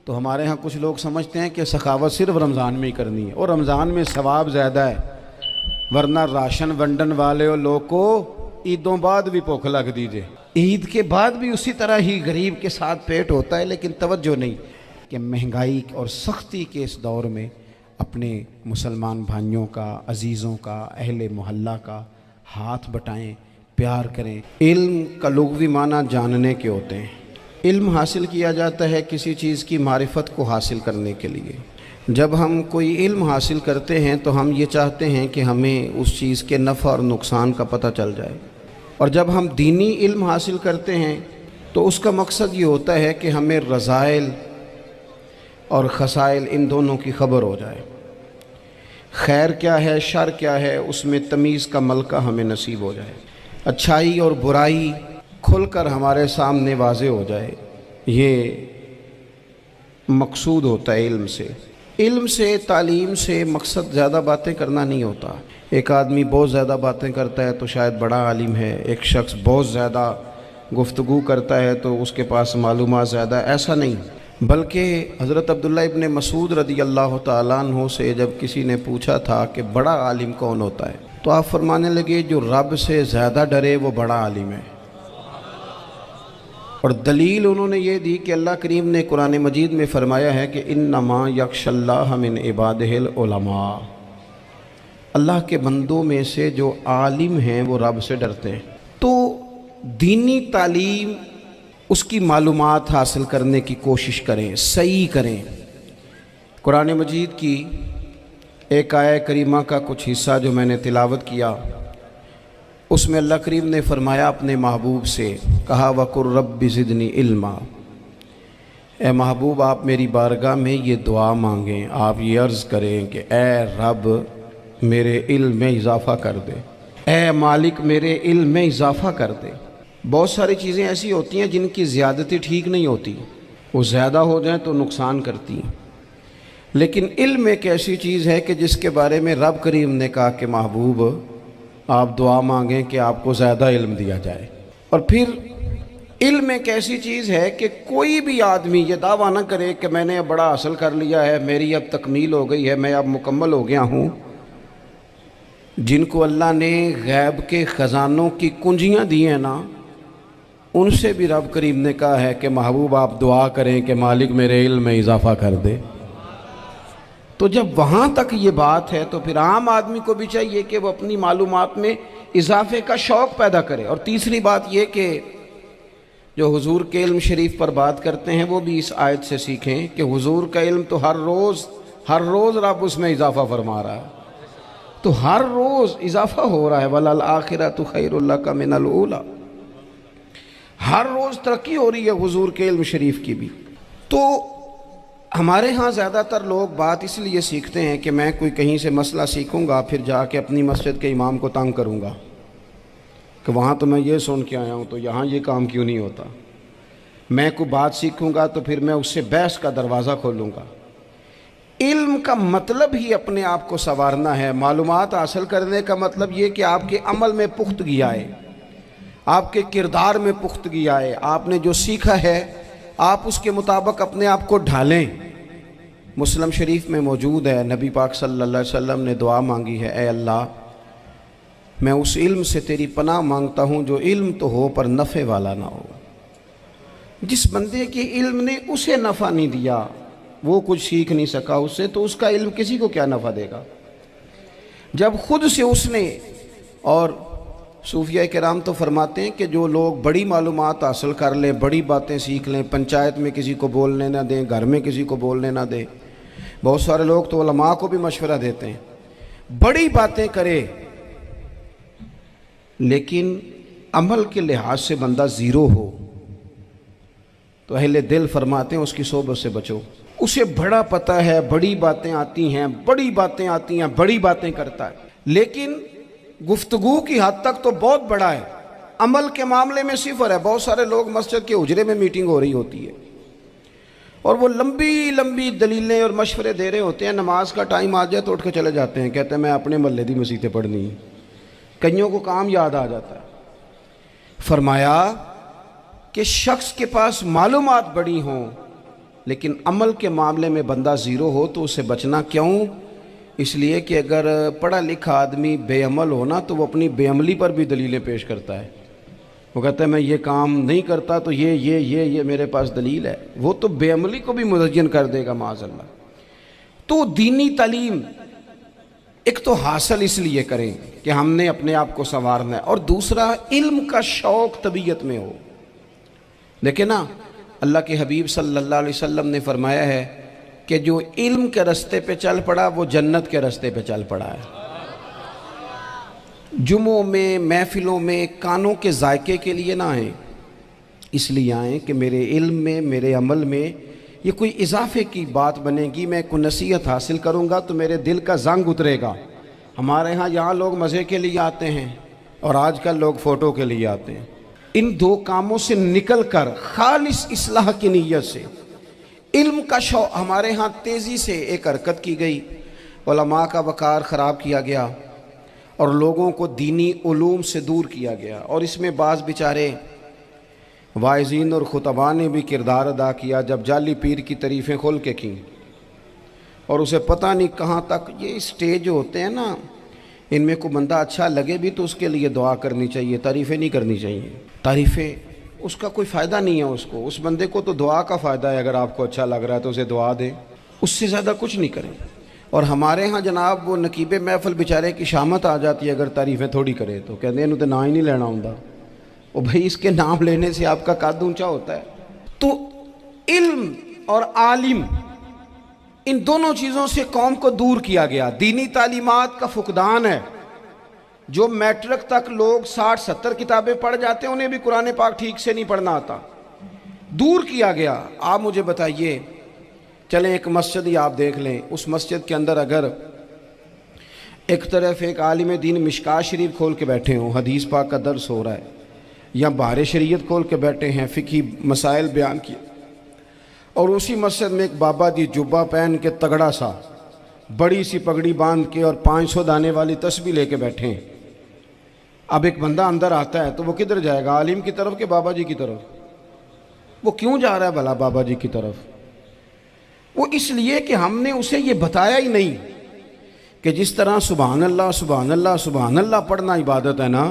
तो हमारे यहाँ कुछ लोग समझते हैं कि सखावत सिर्फ रमज़ान में ही करनी है और रमज़ान में सवाब ज़्यादा है, वरना राशन वंडन वाले लोग को ईदों बाद भी भूख लग दीजिए, ईद के बाद भी उसी तरह ही गरीब के साथ पेट होता है। लेकिन तवज्जो नहीं कि महंगाई और सख्ती के इस दौर में अपने मुसलमान भाइयों का, अजीज़ों का, अहले मोहल्ला का हाथ बटाएं, प्यार करें। इल्म का लुग़वी माना जानने के होते हैं। इल्म हासिल किया जाता है किसी चीज़ की मारिफत को हासिल करने के लिए। जब हम कोई इल्म हासिल करते हैं तो हम ये चाहते हैं कि हमें उस चीज़ के नफ़ा और नुकसान का पता चल जाए, और जब हम दीनी इल्म हासिल करते हैं तो उसका मकसद ये होता है कि हमें रज़ाइल और खसाइल इन दोनों की खबर हो जाए। खैर क्या है, शर क्या है, उसमें तमीज़ का मलका हमें नसीब हो जाए, अच्छाई और बुराई खुलकर हमारे सामने वाज़े हो जाए। ये मकसूद होता है इल्म से। इल्म से, तालीम से मकसद ज़्यादा बातें करना नहीं होता। एक आदमी बहुत ज़्यादा बातें करता है तो शायद बड़ा आलिम है, एक शख्स बहुत ज़्यादा गुफ्तगू करता है तो उसके पास मालूमात ज़्यादा, ऐसा नहीं। बल्कि हज़रत अब्दुल्लाह इब्न मसूद रदी अल्लाह तआला अन्हु से जब किसी ने पूछा था कि बड़ा आलिम कौन होता है, तो आप फरमाने लगे जो रब से ज़्यादा डरे वो बड़ा आलिम है। और दलील उन्होंने ये दी कि अल्लाह करीम ने कुरान मजीद में फ़रमाया है कि इन्नमा यख्शल्लाह मिन इबादिहिल उलमा, अल्लाह के बंदों में से जो आलिम हैं वो रब से डरते हैं। तो दीनी तालीम, उसकी मालूमात हासिल करने की कोशिश करें, सही करें। कुरान मजीद की एक आया करीमा का कुछ हिस्सा जो मैंने तिलावत किया, उसमें अल्लाह करीम ने फ़रमाया अपने महबूब से, कहा वकुर रब्बि ज़िदनी इल्मा, ए महबूब आप मेरी बारगाह में ये दुआ मांगें, आप ये अर्ज़ करें कि ए रब मेरे इल्म में इजाफ़ा कर दे, ए मालिक मेरे इल्म में इजाफ़ा कर दे। बहुत सारी चीज़ें ऐसी होती हैं जिनकी ज़्यादती ठीक नहीं होती, वो ज़्यादा हो जाए तो नुकसान करती हैं। लेकिन इल्म एक ऐसी चीज़ है कि जिसके बारे में रब करीम ने कहा कि महबूब आप दुआ मांगें कि आपको ज़्यादा इल्म दिया जाए। और फिर इल्म एक ऐसी चीज़ है कि कोई भी आदमी ये दावा ना करे कि मैंने अब बड़ा हासिल कर लिया है, मेरी अब तकमील हो गई है, मैं अब मुकम्मल हो गया हूँ। जिनको अल्लाह ने गैब के ख़जानों की कुंजियाँ दी हैं ना, उनसे भी रब करीम ने कहा है कि महबूब आप दुआ करें कि मालिक मेरे इल्म में इजाफ़ा कर दे। तो जब वहाँ तक ये बात है तो फिर आम आदमी को भी चाहिए कि वो अपनी मालूमात में इजाफे का शौक़ पैदा करे। और तीसरी बात ये कि जो हुजूर के इल्म शरीफ पर बात करते हैं वो भी इस आयत से सीखें कि हुजूर का इल्म तो हर रोज़ रब उसमें इजाफ़ा फरमा रहा है, तो हर रोज़ इजाफ़ा हो रहा है। वलल आखिरतु खैरुल लका मिनल ऊला, हर रोज़ तरक्की हो रही है हुजूर के इल्म शरीफ की भी। तो हमारे यहाँ ज़्यादातर लोग बात इसलिए सीखते हैं कि मैं कोई कहीं से मसला सीखूँगा फिर जाके अपनी मस्जिद के इमाम को तंग करूँगा कि वहाँ तो मैं ये सुन के आया हूँ तो यहाँ ये काम क्यों नहीं होता। मैं कोई बात सीखूँगा तो फिर मैं उससे बहस का दरवाज़ा खोलूँगा। इल्म का मतलब ही अपने आप को संवारना है। मालूमात हासिल करने का मतलब ये कि आपके अमल में पुख्तगी आए, आपके किरदार में पुख्तगी आए, आपने जो सीखा है आप उसके मुताबिक अपने आप को ढालें। मुस्लिम शरीफ में मौजूद है, नबी पाक सल्लल्लाहु अलैहि वसल्लम ने दुआ मांगी है, ए अल्लाह मैं उस इल्म से तेरी पनाह मांगता हूँ जो इल्म तो हो पर नफ़े वाला ना हो। जिस बंदे के इल्म ने उसे नफ़ा नहीं दिया, वो कुछ सीख नहीं सका उससे, तो उसका इल्म किसी को क्या नफ़ा देगा। जब खुद से उसने, और सूफिया किराम तो फरमाते हैं कि जो लोग बड़ी मालूमात हासिल कर लें, बड़ी बातें सीख लें, पंचायत में किसी को बोलने ना दें, घर में किसी को बोलने ना दें। बहुत सारे लोग तो उलमा को भी मशवरा देते हैं, बड़ी बातें करे, लेकिन अमल के लिहाज से बंदा ज़ीरो हो तो अहले दिल फरमाते हैं उसकी सोबत से बचो। उसे बड़ा पता है, बड़ी बातें आती हैं, बड़ी बातें आती हैं, बड़ी बातें करता है, लेकिन गुफ्तगू की हद तक तो बहुत बड़ा है, अमल के मामले में सिफर है। बहुत सारे लोग मस्जिद के हुजरे में मीटिंग हो रही होती है और वो लंबी लंबी दलीलें और मशवरे दे रहे होते हैं, नमाज का टाइम आ जाए तो उठ के चले जाते हैं, कहते हैं मैं अपने महल्ले दी मसीतें पढ़नी है। कईयों को काम याद आ जाता है। फरमाया कि शख्स के पास मालूमात बड़ी हों लेकिन अमल के मामले में बंदा ज़ीरो हो तो उससे बचना क्यों? इसलिए कि अगर पढ़ा लिखा आदमी बेअमल हो ना तो वो अपनी बेअमली पर भी दलीलें पेश करता है। वो कहता है मैं ये काम नहीं करता तो ये मेरे पास दलील है। वो तो बेअमली को भी मुज़य्यन कर देगा माज़अल्लाह। तो दीनी तालीम एक तो हासिल इसलिए करें कि हमने अपने आप को संवारना है, और दूसरा इल्म का शौक़ तबीयत में हो। देखें ना, अल्लाह के हबीब सल्लल्लाहु अलैहि वसल्लम ने फरमाया है कि जो इल्म के रास्ते पे चल पड़ा वो जन्नत के रास्ते पे चल पड़ा है। जुमों में, महफिलों में कानों के जायके के लिए ना आएँ, इसलिए आएँ कि मेरे इल्म में, मेरे अमल में ये कोई इजाफे की बात बनेगी। मैं कोई नसीहत हासिल करूँगा तो मेरे दिल का जंग उतरेगा। हमारे यहाँ लोग मज़े के लिए आते हैं और आजकल लोग फ़ोटो के लिए आते हैं। इन दो कामों से निकल कर खालिस इस्लाह की नीयत से इल्म का शौक़, हमारे यहाँ तेज़ी से एक हरकत की गई, उलमा का वक़ार ख़राब किया गया और लोगों को दीनी उलूम से दूर किया गया। और इसमें बाज़ बेचारे वाइज़ीन और खुतबा ने भी किरदार अदा किया जब जाली पीर की तारीफ़ें खोल के की, और उसे पता नहीं कहाँ तक ये स्टेज होते हैं ना, इनमें कोई बंदा अच्छा लगे भी तो उसके लिए दुआ करनी चाहिए, तारीफ़ें नहीं करनी चाहिए। तारीफ़ें उसका कोई फ़ायदा नहीं है, उसको, उस बंदे को तो दुआ का फ़ायदा है। अगर आपको अच्छा लग रहा है तो उसे दुआ दें, उससे ज़्यादा कुछ नहीं करें। और हमारे यहाँ जनाब वो नकीबे महफिल बेचारे की शामत आ जाती है अगर तारीफ़ें थोड़ी करे तो, कहते हैं इन्हों तो ना ही नहीं लेना होता। और भाई इसके नाम लेने से आपका कद ऊंचा होता है। तो इल्म और आलिम, इन दोनों चीज़ों से कौम को दूर किया गया। दीनी तालीमात का फुकदान है। जो मैट्रिक तक लोग 60-70 किताबें पढ़ जाते हैं उन्हें भी कुरान पाक ठीक से नहीं पढ़ना आता, दूर किया गया। आप मुझे बताइए, चलें एक मस्जिद ही आप देख लें, उस मस्जिद के अंदर अगर एक तरफ एक आलिम दीन मिशकात शरीफ खोल के बैठे हों, हदीस पाक का दर्स हो रहा है, या बाहर शरीयत खोल के बैठे हैं, फ़िकी मसाइल बयान किए, और उसी मस्जिद में एक बाबा जी जुब्बा पहन के तगड़ा सा बड़ी सी पगड़ी बांध के और 500 दाने वाली तस्बीह लेके बैठे हैं। अब एक बंदा अंदर आता है तो वो किधर जाएगा, आलिम की तरफ के बाबा जी की तरफ? वो क्यों जा रहा है भला बाबा जी की तरफ? वो इसलिए कि हमने उसे ये बताया ही नहीं कि जिस तरह सुभान अल्लाह सुभान अल्लाह सुभान अल्लाह पढ़ना इबादत है ना,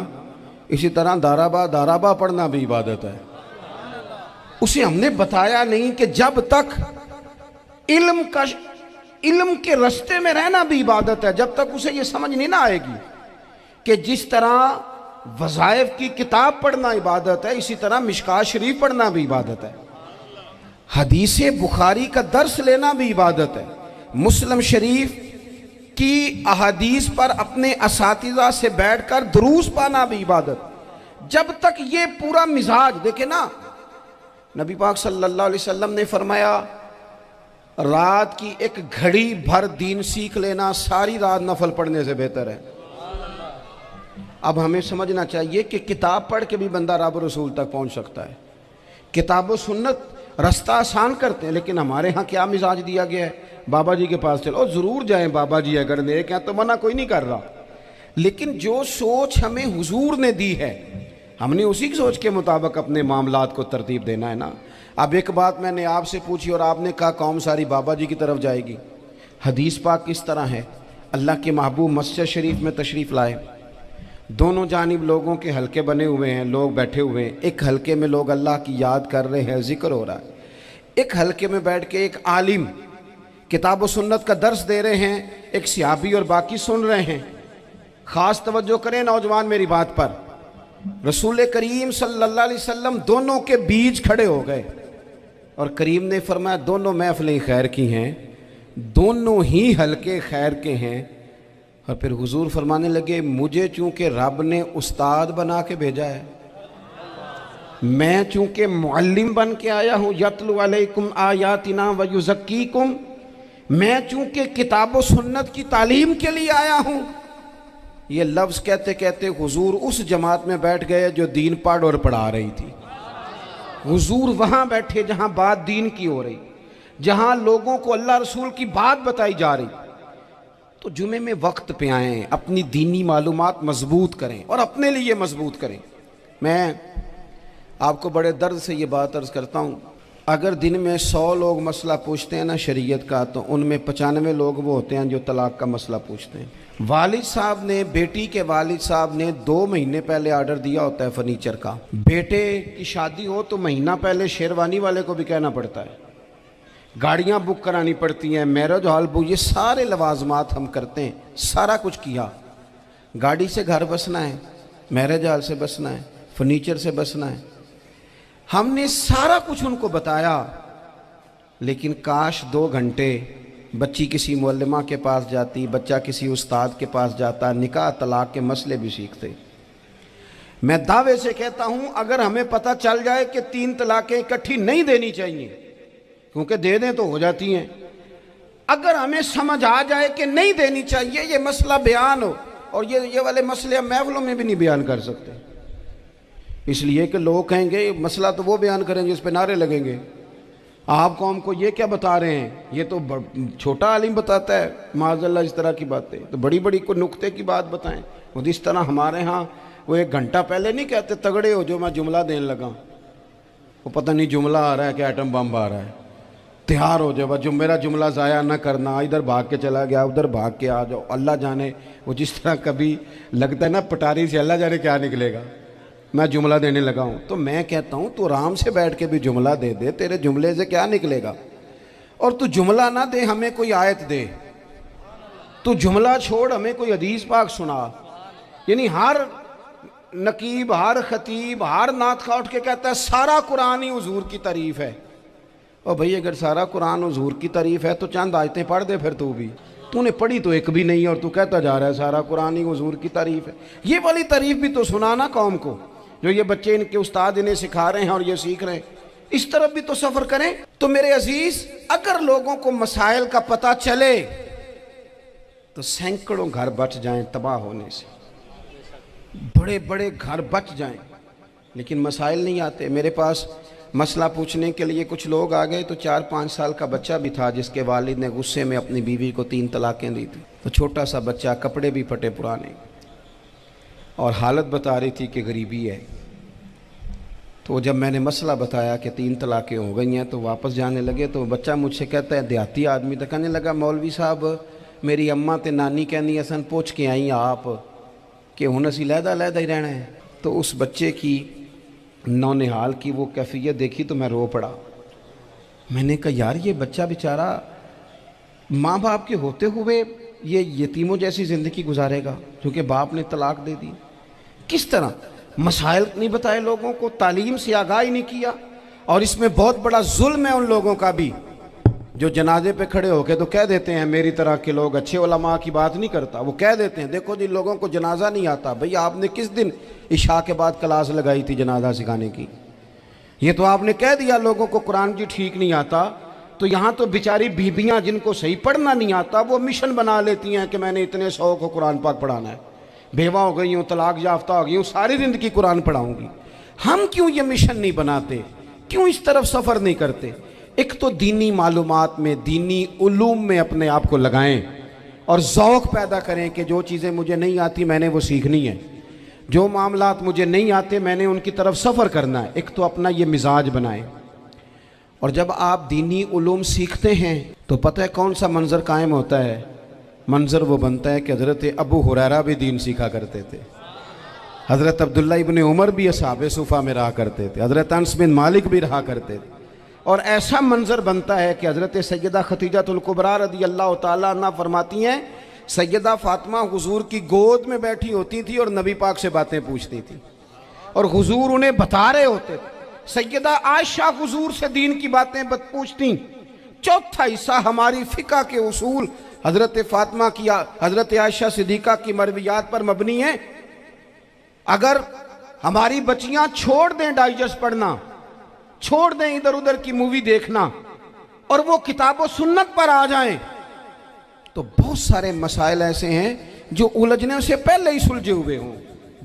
इसी तरह दाराबा पढ़ना भी इबादत है। उसे हमने बताया नहीं कि जब तक इल्म के रास्ते में रहना भी इबादत है, जब तक उसे ये समझ नहीं ना आएगी कि जिस तरह वज़ाइफ की किताब पढ़ना इबादत है, इसी तरह मिशकात शरीफ पढ़ना भी इबादत है, हदीस बुखारी का दर्स लेना भी इबादत है, मुस्लिम शरीफ की अहादीस पर अपने असातिज़ा से बैठकर दुरूस पाना भी इबादत। जब तक ये पूरा मिजाज देखे ना, नबी पाक सल्लल्लाहु अलैहि वसल्लम ने फरमाया रात की एक घड़ी भर दीन सीख लेना सारी रात नफल पढ़ने से बेहतर है। अब हमें समझना चाहिए कि किताब पढ़ के भी बंदा रब रसूल तक पहुंच सकता है। किताब व सुन्नत रास्ता आसान करते हैं, लेकिन हमारे यहाँ क्या मिजाज दिया गया है, बाबा जी के पास चलो, ज़रूर जाएं बाबा जी अगर नेक हैं तो मना कोई नहीं कर रहा, लेकिन जो सोच हमें हुजूर ने दी है हमने उसी की सोच के मुताबिक अपने मामलात को तरतीब देना है ना। अब एक बात मैंने आपसे पूछी और आपने कहा कौम सारी बाबा जी की तरफ जाएगी। हदीस पाक किस तरह है, अल्लाह के महबूब मस्जिद शरीफ में तशरीफ़ लाए, दोनों जानिब लोगों के हलके बने हुए हैं, लोग बैठे हुए हैं, एक हलके में लोग अल्लाह की याद कर रहे हैं, जिक्र हो रहा है, एक हलके में बैठ के एक आलिम किताब व सुन्नत का दर्स दे रहे हैं, एक सियाबी और बाकी सुन रहे हैं। ख़ास तवज्जो करें नौजवान मेरी बात पर, रसूल करीम सल्लल्लाहु अलैहि वसल्लम दोनों के बीच खड़े हो गए और करीम ने फरमाया दोनों महफिलें खैर की हैं, दोनों ही हलके खैर के हैं। और फिर हुजूर फरमाने लगे मुझे चूँकि रब ने उस्ताद बना के भेजा है, मैं चूँकि मुअल्लिम बन के आया हूँ, यतलु अलैकुम आयातिना व युज़क्कीकुम, मैं चूँकि किताब व सुन्नत की तालीम के लिए आया हूँ। ये लफ्ज़ कहते कहते हुजूर उस जमात में बैठ गए जो दीन पढ़ और पढ़ा रही थी। हुजूर वहाँ बैठे जहाँ बात दीन की हो रही, जहाँ लोगों को अल्लाह रसूल की बात बताई जा रही। तो जुमे में वक्त पे आएँ, अपनी दीनी मालूमात मजबूत करें और अपने लिए मजबूत करें। मैं आपको बड़े दर्द से ये बात अर्ज़ करता हूँ, अगर दिन में 100 लोग मसला पूछते हैं ना शरीयत का, तो उनमें 95 लोग वो होते हैं जो तलाक का मसला पूछते हैं। वालिद साहब ने, बेटी के वालिद साहब ने 2 महीने पहले ऑर्डर दिया होता है फर्नीचर का। बेटे की शादी हो तो महीना पहले शेरवानी वाले को भी कहना पड़ता है, गाड़ियाँ बुक करानी पड़ती हैं, मैरिज हॉल बुक, ये सारे लवाजमात हम करते हैं। सारा कुछ किया, गाड़ी से घर बसना है, मैरिज हॉल से बसना है, फर्नीचर से बसना है, हमने सारा कुछ उनको बताया। लेकिन काश 2 घंटे बच्ची किसी मुअल्लिमा के पास जाती, बच्चा किसी उस्ताद के पास जाता, निकाह तलाक के मसले भी सीखते। मैं दावे से कहता हूं, अगर हमें पता चल जाए कि 3 तलाकें इकट्ठी नहीं देनी चाहिए, क्योंकि दे दें तो हो जाती हैं, अगर हमें समझ आ जाए कि नहीं देनी चाहिए, ये मसला बयान हो, और ये वाले मसले हम महफिलों में भी नहीं बयान कर सकते, इसलिए कि लोग कहेंगे मसला तो वो बयान करेंगे जिस पे नारे लगेंगे। आप कौम को ये क्या बता रहे हैं, ये तो छोटा आलिम बताता है माज़अल्लाह इस तरह की बातें, तो बड़ी बड़ी को नुक्ते की बात बताएं। वो जिस तरह हमारे यहाँ वो 1 घंटा पहले नहीं कहते तगड़े हो जो मैं जुमला देने लगा, वो पता नहीं जुमला आ रहा है कि एटम बम आ रहा है, तैयार हो जाओ, जो मेरा जुमला ज़ाया ना करना, इधर भाग के चला गया उधर भाग के आ जाओ। अल्लाह जाने वो जिस तरह कभी लगता है ना पटारी से, अल्लाह जाने क्या निकलेगा, मैं जुमला देने लगा हूँ। तो मैं कहता हूँ तू आराम से बैठ के भी जुमला दे दे, तेरे जुमले से क्या निकलेगा। और तू जुमला ना दे, हमें कोई आयत दे, तू जुमला छोड़ हमें कोई हदीस पाक सुना। यानी हर नकीब, हर खतीब, हर नात खा उठ के कहता है सारा कुरान ही हुजूर की तारीफ है। और भाई अगर सारा कुरान हुजूर की तारीफ है तो चंद आयतें पढ़ दे फिर तू भी, तूने पढ़ी तो एक भी नहीं और तू कहता जा रहा है सारा कुरान ही हुजूर की तारीफ है। ये वाली तारीफ भी तो सुनाना कौम को, जो ये बच्चे इनके उस्ताद इन्हें सिखा रहे हैं और ये सीख रहे हैं, इस तरफ भी तो सफ़र करें। तो मेरे अजीज, अगर लोगों को मसाइल का पता चले तो सैकड़ों घर बच जाएं तबाह होने से, बड़े बड़े घर बच जाएं, लेकिन मसाइल नहीं आते। मेरे पास मसला पूछने के लिए कुछ लोग आ गए, तो 4-5 साल का बच्चा भी था जिसके वालिद ने गुस्से में अपनी बीवी को 3 तलाकें दी थी। तो छोटा सा बच्चा, कपड़े भी फटे पुराने, और हालत बता रही थी कि गरीबी है। तो जब मैंने मसला बताया कि 3 तलाकें हो गई हैं तो वापस जाने लगे, तो बच्चा मुझसे कहता है, देहाती आदमी, तो कहने लगा मौलवी साहब मेरी अम्मा ते नानी कहनी असन पूछ के आई आप कि हुण असी लहदा लहदा ही रहना है। तो उस बच्चे की नौनिहाल की वो कैफियत देखी तो मैं रो पड़ा। मैंने कहा यार ये बच्चा बेचारा माँ बाप के होते हुए ये यतीमों जैसी ज़िंदगी गुजारेगा, क्योंकि बाप ने तलाक दे दी। किस तरह मसाइल नहीं बताए लोगों को, तालीम से आगाही नहीं किया। और इसमें बहुत बड़ा जुल्म है उन लोगों का भी जो जनाजे पे खड़े होके तो कह देते हैं, मेरी तरह के लोग अच्छे उलमा की बात नहीं करता, वो कह देते हैं देखो जी लोगों को जनाजा नहीं आता। भैया आपने किस दिन इशा के बाद क्लास लगाई थी जनाजा सिखाने की? ये तो आपने कह दिया लोगों को कुरान जी ठीक नहीं आता, तो यहाँ तो बेचारी बीबियाँ जिनको सही पढ़ना नहीं आता वो मिशन बना लेती हैं कि मैंने इतने 100 को कुरान पाक पढ़ाना है, बेवा हो गई हूँ, तलाक याफ्ता हो गई हूँ, सारी ज़िंदगी कुरान पढ़ाऊँगी। हम क्यों ये मिशन नहीं बनाते, क्यों इस तरफ सफ़र नहीं करते? एक तो दीनी मालूमात में, दीनी उलूम में अपने आप को लगाएं और ज़ौक़ पैदा करें कि जो चीज़ें मुझे नहीं आती मैंने वो सीखनी है, जो मामलात मुझे नहीं आते मैंने उनकी तरफ सफ़र करना है। एक तो अपना ये मिजाज बनाएं। और जब आप दीनी उलूम सीखते हैं तो पता है कौन सा मंज़र कायम होता है? मंज़र वो बनता है कि हज़रत अबू हुरैरा भी दीन सीखा करते थे, हज़रत अब्दुल्ला इब्न उमर भी असहाबे सुफ़ा में रहा करते थे, हज़रत अनस बिन मालिक भी रहा करते थे। और ऐसा मंज़र बनता है कि हज़रत सैयदा खतीजतुल कुबरा रज़ी अल्लाह तआला अन्हा फरमाती हैं, सैयदा फ़ातिमा हुजूर की गोद में बैठी होती थी और नबी पाक से बातें पूछती थी और हुजूर उन्हें बता रहे होते थे। सैयदा आयशा हुजूर से दीन की बातें पूछती। चौथा हिस्सा हमारी फ़िक़्ह के उसूल हज़रत फ़ातिमा की, हज़रत आयशा सिद्दीक़ा की मरवियात पर मबनी है। अगर हमारी बच्चियाँ छोड़ दें डाइजेस्ट पढ़ना, छोड़ दें इधर उधर की मूवी देखना और वो किताबों सुन्नत पर आ जाएं, तो बहुत सारे मसाइल ऐसे हैं जो उलझने से पहले ही सुलझे हुए हों।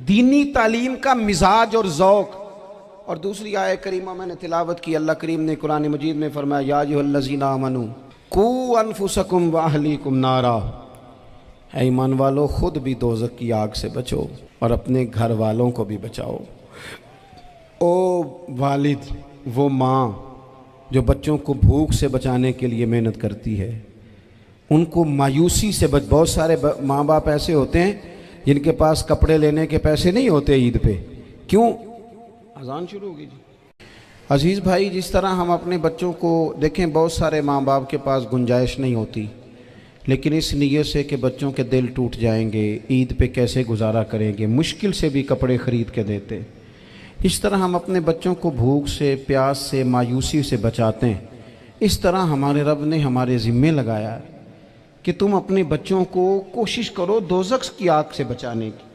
दीनी तालीम का मिजाज और ज़ौक़। और दूसरी आयत करीमा मैंने तिलावत की, अल्लाह करीम ने कुरान मजीद में फरमाया, या अय्युहल्लज़ीना आमनू कू अनफुसकुम व अहलीकुम नारा, ऐ ईमान वालों खुद भी दोज़ख की आग से बचो और अपने घर वालों को भी बचाओ। ओ वालिद, वो माँ जो बच्चों को भूख से बचाने के लिए मेहनत करती है, उनको मायूसी से बहुत सारे माँ बाप ऐसे होते हैं जिनके पास कपड़े लेने के पैसे नहीं होते ईद पे। क्यों? अजान शुरू होगी जी। अजीज़ भाई, जिस तरह हम अपने बच्चों को देखें, बहुत सारे माँ बाप के पास गुंजाइश नहीं होती, लेकिन इस नीयत से कि बच्चों के दिल टूट जाएंगे, ईद पे कैसे गुजारा करेंगे, मुश्किल से भी कपड़े ख़रीद के देते। इस तरह हम अपने बच्चों को भूख से, प्यास से, मायूसी से बचाते हैं। इस तरह हमारे रब ने हमारे ज़िम्मे लगाया है कि तुम अपने बच्चों को कोशिश करो दोज़ख की आग से बचाने की।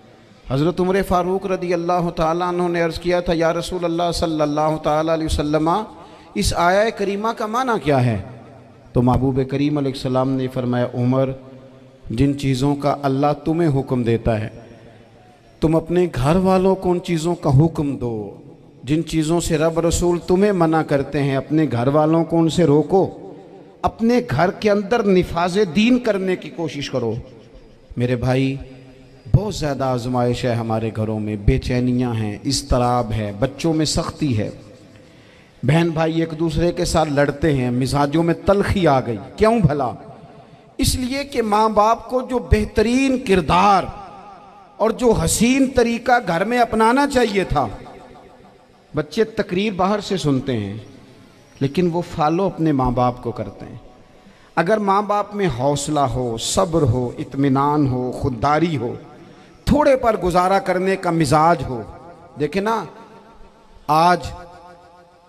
हज़रत उमर फ़ारूक रदी अल्लाह ताला अन्हु ने अर्ज़ किया था, या रसूल अल्लाह सल्लल्लाहु ताला अलैहि वसल्लम, इस आया करीमा का माना क्या है? तो महबूब करीम अलैहिस्सलाम ने फरमाया, उमर, जिन चीज़ों का अल्लाह तुम्हें हुक्म देता है तुम अपने घर वालों को उन चीज़ों का हुक्म दो। जिन चीज़ों से रब रसूल तुम्हें मना करते हैं अपने घर वालों को उनसे रोको। अपने घर के अंदर निफाज दीन करने की कोशिश करो। मेरे भाई, बहुत ज़्यादा आजमाइश है हमारे घरों में, बेचैनियाँ हैं, इस्तराब है, बच्चों में सख्ती है, बहन भाई एक दूसरे के साथ लड़ते हैं, मिजाजों में तलखी आ गई। क्यों भला? इसलिए कि माँ बाप को जो बेहतरीन किरदार और जो हसीन तरीका घर में अपनाना चाहिए था, बच्चे तकरीर बाहर से सुनते हैं लेकिन वो फॉलो अपने माँ बाप को करते हैं। अगर माँ बाप में हौसला हो, सब्र हो, इत्मीनान हो, खुददारी हो, थोड़े पर गुजारा करने का मिजाज हो। देखे ना, आज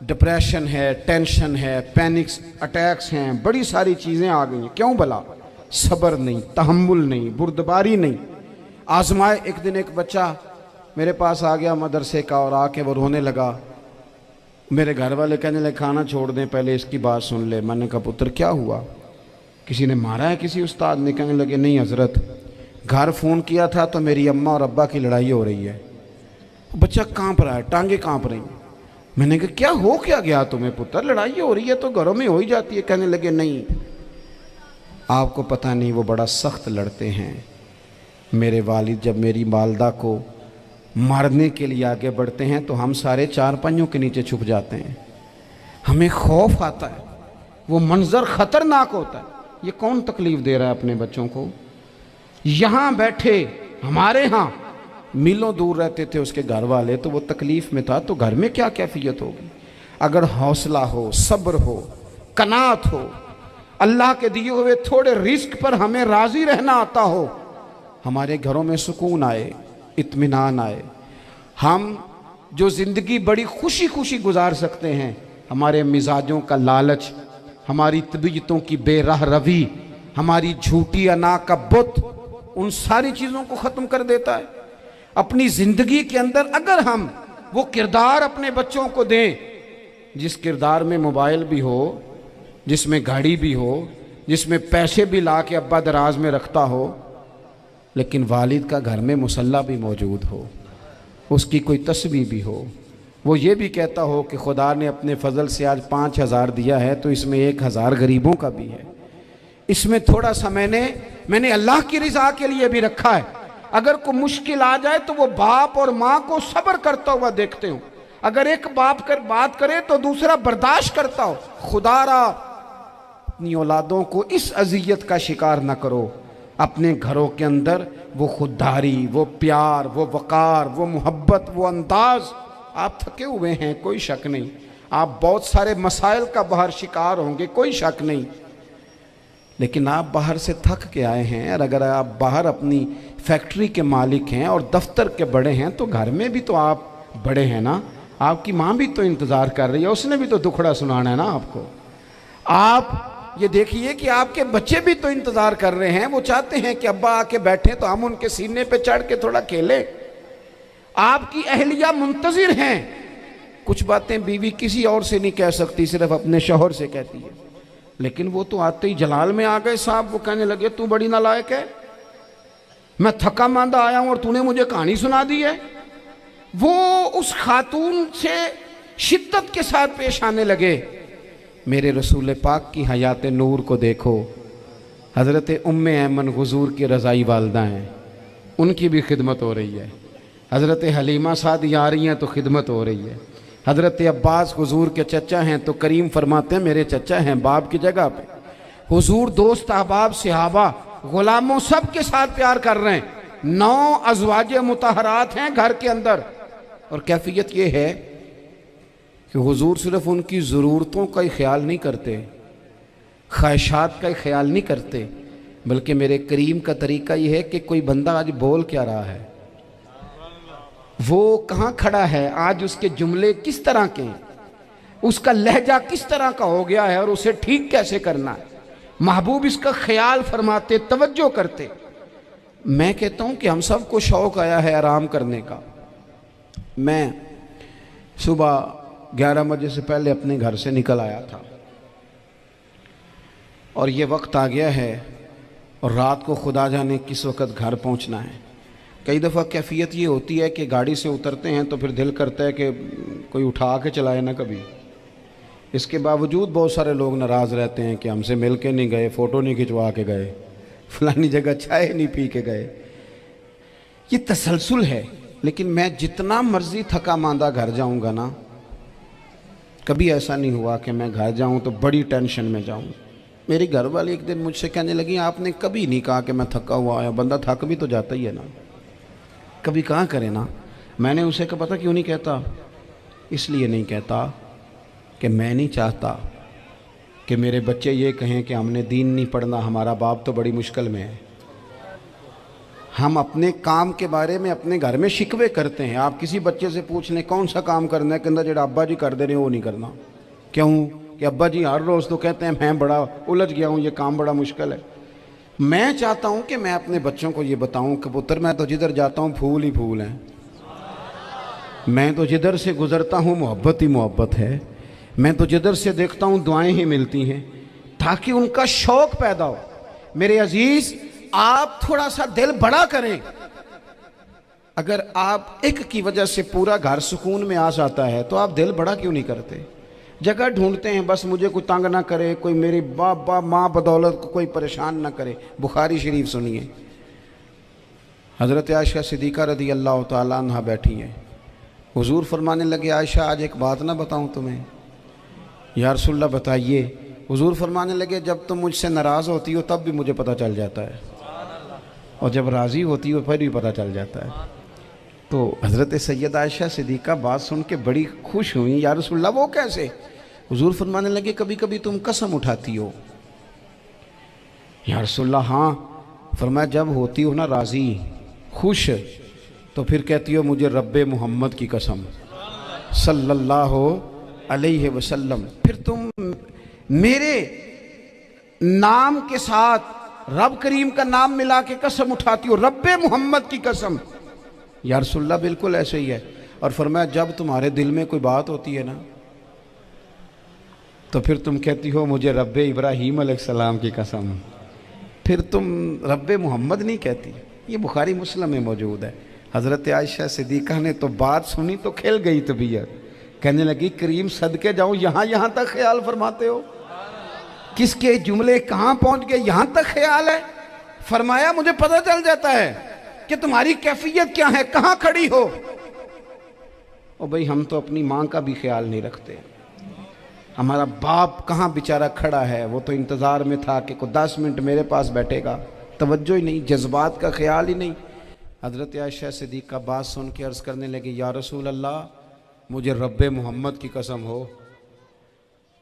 डिप्रेशन है, टेंशन है, पैनिक्स अटैक्स हैं, बड़ी सारी चीज़ें आ गई हैं। क्यों भला? सब्र नहीं, तहम्मुल नहीं, बुर्दबारी नहीं। आजमाए। एक दिन एक बच्चा मेरे पास आ गया मदरसे का और आके वो रोने लगा। मेरे घर वाले कहने लगे खाना छोड़ दें, पहले इसकी बात सुन ले। मैंने कहा पुत्र क्या हुआ? किसी ने मारा है? किसी उस्ताद ने? कहने लगे नहीं हजरत, घर फ़ोन किया था तो मेरी अम्मा और अब्बा की लड़ाई हो रही है। बच्चा कांप रहा है, टांगे कांप रही। मैंने कहा क्या हो क्या गया तुम्हें पुत्र? लड़ाई हो रही है तो घरों में हो ही जाती है। कहने लगे नहीं, आपको पता नहीं, वो बड़ा सख्त लड़ते हैं। मेरे वालिद जब मेरी वालदा को मारने के लिए आगे बढ़ते हैं तो हम सारे चारपाइयों के नीचे छुप जाते हैं। हमें खौफ आता है, वो मंजर ख़तरनाक होता है। ये कौन तकलीफ़ दे रहा है अपने बच्चों को? यहाँ बैठे हमारे यहाँ मीलों दूर रहते थे उसके घर वाले, तो वो तकलीफ़ में था, तो घर में क्या कैफियत होगी? अगर हौसला हो, सब्र हो, कनात हो, अल्लाह के दिए हुए थोड़े रिस्क पर हमें राज़ी रहना आता हो, हमारे घरों में सुकून आए, इत्मीनान आए। हम जो ज़िंदगी बड़ी खुशी खुशी गुजार सकते हैं, हमारे मिजाजों का लालच, हमारी तबीयतों की बेराह रवी, हमारी झूठी अना का बुत, उन सारी चीज़ों को ख़त्म कर देता है। अपनी ज़िंदगी के अंदर अगर हम वो किरदार अपने बच्चों को दें, जिस किरदार में मोबाइल भी हो, जिसमें गाड़ी भी हो, जिसमें पैसे भी ला के अब्बा दराज में रखता हो, लेकिन वालिद का घर में मुसल्ला भी मौजूद हो, उसकी कोई तस्वीर भी हो, वो ये भी कहता हो कि खुदा ने अपने फजल से आज 5,000 दिया है तो इसमें 1,000 गरीबों का भी है, इसमें थोड़ा सा मैंने अल्लाह की रिज़ा के लिए भी रखा है। अगर कोई मुश्किल आ जाए तो वो बाप और माँ को सब्र करता हुआ देखते हो। अगर एक बाप कर बात करे तो दूसरा बर्दाश्त करता हो। खुदारा अपनी औलादों को इस अजियत का शिकार न करो। अपने घरों के अंदर वो खुददारी, वो प्यार, वो वक़ार, वो मोहब्बत, वो अंदाज़। आप थके हुए हैं, कोई शक नहीं, आप बहुत सारे मसाइल का बाहर शिकार होंगे, कोई शक नहीं, लेकिन आप बाहर से थक के आए हैं। और अगर आप बाहर अपनी फैक्ट्री के मालिक हैं और दफ्तर के बड़े हैं तो घर में भी तो आप बड़े हैं ना। आपकी माँ भी तो इंतज़ार कर रही है, उसने भी तो दुखड़ा सुनाना है ना आपको। आप ये देखिए कि आपके बच्चे भी तो इंतज़ार कर रहे हैं, वो चाहते हैं कि अब्बा आके बैठे तो हम उनके सीने पे चढ़ के थोड़ा खेलें। आपकी अहलिया मुंतज़िर हैं। कुछ बातें बीवी किसी और से नहीं कह सकती, सिर्फ अपने शौहर से कहती है, लेकिन वो तो आते ही जलाल में आ गए साहब। वो कहने लगे तू बड़ी नालायक है, मैं थका मांदा आया हूं और तूने मुझे कहानी सुना दी है। वो उस खातून से शिद्दत के साथ पेश आने लगे। मेरे रसूल पाक की हयात नूर को देखो, हज़रत उम्मे ऐमन हुज़ूर की रज़ाई वालदा हैं, उनकी भी खिदमत हो रही है। हज़रत हलीमा सादी आ रही हैं तो खिदमत हो रही है। हज़रत अब्बास हुजूर के चचा हैं तो करीम फरमाते हैं मेरे चचा हैं बाप की जगह पे। हुजूर दोस्त अहबाब सहाबा गुलामों सब के साथ प्यार कर रहे हैं। 9 अज़वाज मुतहरात हैं घर के अंदर। और कैफियत ये है कि हुजूर सिर्फ उनकी ज़रूरतों का ही ख्याल नहीं करते, ख्वाहिशात का ही ख्याल नहीं करते, बल्कि मेरे करीम का तरीका ये है कि कोई बंदा आज बोल क्या रहा है, वो कहाँ खड़ा है, आज उसके जुमले किस तरह के हैं, उसका लहजा किस तरह का हो गया है और उसे ठीक कैसे करना है। महबूब इसका ख्याल फरमाते, तवज्जो करते। मैं कहता हूँ कि हम सबको शौक़ आया है आराम करने का। मैं सुबह 11 बजे से पहले अपने घर से निकल आया था और ये वक्त आ गया है और रात को खुदा जाने किस वक़्त घर पहुंचना है। कई दफ़ा कैफियत ये होती है कि गाड़ी से उतरते हैं तो फिर दिल करता है कि कोई उठा के चलाए ना कभी। इसके बावजूद बहुत सारे लोग नाराज़ रहते हैं कि हमसे मिल के नहीं गए, फ़ोटो नहीं खिंचवा के गए, फलानी जगह चाय नहीं पी के गए। ये तसलसल है। लेकिन मैं जितना मर्ज़ी थका मांदा घर जाऊँगा ना, कभी ऐसा नहीं हुआ कि मैं घर जाऊँ तो बड़ी टेंशन में जाऊँ। मेरी घर वाली एक दिन मुझसे कहने लगी आपने कभी नहीं कहा कि मैं थका हुआ आया। बंदा थक भी तो जाता ही है ना, कभी कहाँ करे ना। मैंने उसे कहा पता क्यों नहीं कहता, इसलिए नहीं कहता कि मैं नहीं चाहता कि मेरे बच्चे ये कहें कि हमने दीन नहीं पढ़ना, हमारा बाप तो बड़ी मुश्किल में है। हम अपने काम के बारे में अपने घर में शिकवे करते हैं। आप किसी बच्चे से पूछ लें कौन सा काम करना है, कहता जो अब्बा जी कर दे रहे वो नहीं करना। क्यों कि अब्बा जी हर रोज़ तो कहते हैं मैं बड़ा उलझ गया हूँ, ये काम बड़ा मुश्किल है। मैं चाहता हूँ कि मैं अपने बच्चों को ये बताऊँ कि पुत्र मैं तो जिधर जाता हूँ फूल ही फूल हैं, मैं तो जिधर से गुज़रता हूँ मोहब्बत ही मोहब्बत है, मैं तो जिधर से देखता हूँ दुआएं ही मिलती हैं, ताकि उनका शौक़ पैदा हो। मेरे अजीज़ आप थोड़ा सा दिल बड़ा करें। अगर आप एक की वजह से पूरा घर सुकून में आ जाता है तो आप दिल बड़ा क्यों नहीं करते। जगह ढूंढते हैं बस मुझे कोई तंग ना करे, कोई मेरी बाप माँ बदौलत को कोई परेशान ना करे। बुखारी शरीफ सुनिए, हज़रत आयशा सिद्दीक़ा रज़ी अल्लाह ताला अन्हा बैठी हैं। हुजूर फरमाने लगे आयशा आज एक बात ना बताऊं तुम्हें। या रसूलल्लाह बताइए। हुजूर फरमाने लगे जब तुम मुझसे नाराज़ होती हो तब भी मुझे पता चल जाता है, और जब राज़ी होती हो फिर भी पता चल जाता है। तो हज़रत सैयदा आयशा सिद्दीक़ा बात सुन के बड़ी खुश हुई। या रसूलल्लाह वो कैसे। हुजूर फरमाने लगे कभी कभी तुम कसम उठाती हो। या रसूलल्लाह हाँ। फरमाया जब होती हो ना राज़ी खुश तो फिर कहती हो मुझे रब्बे मोहम्मद की कसम सल्लल्लाहु अलैहि वसल्लम। फिर तुम मेरे नाम के साथ रब करीम का नाम मिला के कसम उठाती हो, रब्बे मोहम्मद की कसम। या रसूलल्लाह बिल्कुल ऐसे ही है। और फरमाया जब तुम्हारे दिल में कोई बात होती है ना तो फिर तुम कहती हो मुझे रब्बे इब्राहीम अलैहिस्सलाम की कसम, फिर तुम रब्बे मोहम्मद नहीं कहती। ये बुखारी मुस्लिम में मौजूद है। हज़रत आयशा सिद्दीक़ा ने तो बात सुनी तो खिल गई तबीयत, कहने लगी करीम सदके जाऊँ यहाँ तक ख्याल फरमाते हो, किसके जुमले कहाँ पहुँच गए यहाँ तक ख्याल है। फरमाया मुझे पता चल जाता है कि तुम्हारी कैफियत क्या है, कहाँ खड़ी हो। और भाई हम तो अपनी माँ का भी ख्याल नहीं रखते। हमारा बाप कहाँ बेचारा खड़ा है, वो तो इंतज़ार में था कि कोई 10 मिनट मेरे पास बैठेगा, तवज्जो ही नहीं, जज्बात का ख्याल ही नहीं। हज़रत आयशा सिद्दीक़ा बात सुन के अर्ज़ करने लगी या रसूल अल्लाह मुझे रब्बे मोहम्मद की कसम हो,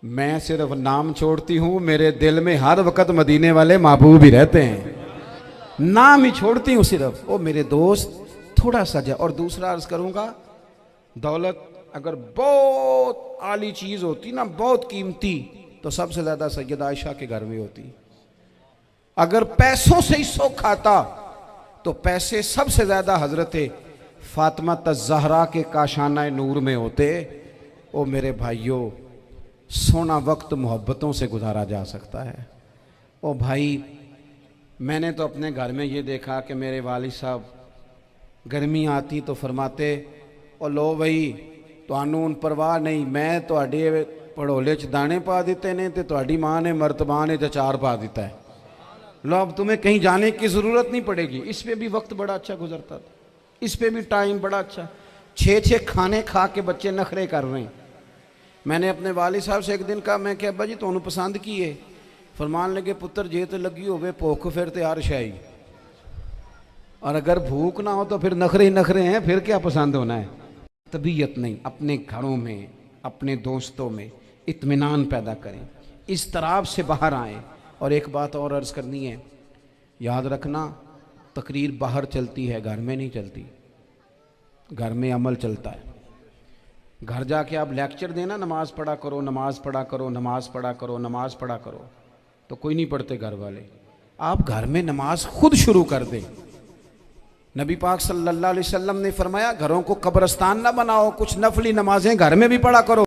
मैं सिर्फ नाम छोड़ती हूँ, मेरे दिल में हर वक़्त मदीने वाले महबूब ही रहते हैं, नाम ही छोड़ती हूँ सिर्फ। ओ मेरे दोस्त थोड़ा सा जा। और दूसरा अर्ज़ करूँगा दौलत अगर बहुत आली चीज़ होती ना, बहुत कीमती, तो सबसे ज़्यादा सैयदा आयशा के घर में होती। अगर पैसों से ही शौक़ खाता तो पैसे सबसे ज़्यादा हज़रत फ़ातिमा ज़हरा के काशाना नूर में होते। ओ मेरे भाइयों सोना वक्त मोहब्बतों से गुजारा जा सकता है। ओ भाई मैंने तो अपने घर में ये देखा कि मेरे वालिद साहब गर्मी आती तो फरमाते ओ लो भाई तुहानू परवाह नहीं, मैं तुहाडे पड़ोले च दाने पा दिते ने ते तुहाडी माँ ने मर्तबान ने अचार पा दिता है, लो अब तुम्हें कहीं जाने की ज़रूरत नहीं पड़ेगी। इस पे भी वक्त बड़ा अच्छा गुजरता था, इस पे भी टाइम बड़ा अच्छा। 6 खाने खा के बच्चे नखरे कर रहे हैं। मैंने अपने वालिद साहब से एक दिन कहा, मैं क्या अब्बा जी तुहानू पसंद की है? फरमान लगे, पुत्र जे तो लगी होवे भुख फिर तो हर शाही, और अगर भूख ना हो तो फिर नखरे ही नखरे हैं, फिर क्या पसंद होना है? तबीयत नहीं। अपने घरों में, अपने दोस्तों में इत्मीनान पैदा करें, इस तराब से बाहर आएँ। और एक बात और अर्ज़ करनी है, याद रखना, तकरीर बाहर चलती है, घर में नहीं चलती। घर में अमल चलता है। घर जाके आप लेक्चर देना, नमाज पढ़ा करो, नमाज पढ़ा करो, नमाज पढ़ा करो, नमाज पढ़ा करो, तो कोई नहीं पढ़ते घर वाले। आप घर में नमाज खुद शुरू कर दें। नबी पाक सल्लल्लाहु अलैहि वसल्लम ने फरमाया, घरों को कब्रस्तान ना बनाओ, कुछ नफली नमाजें घर में भी पढ़ा करो।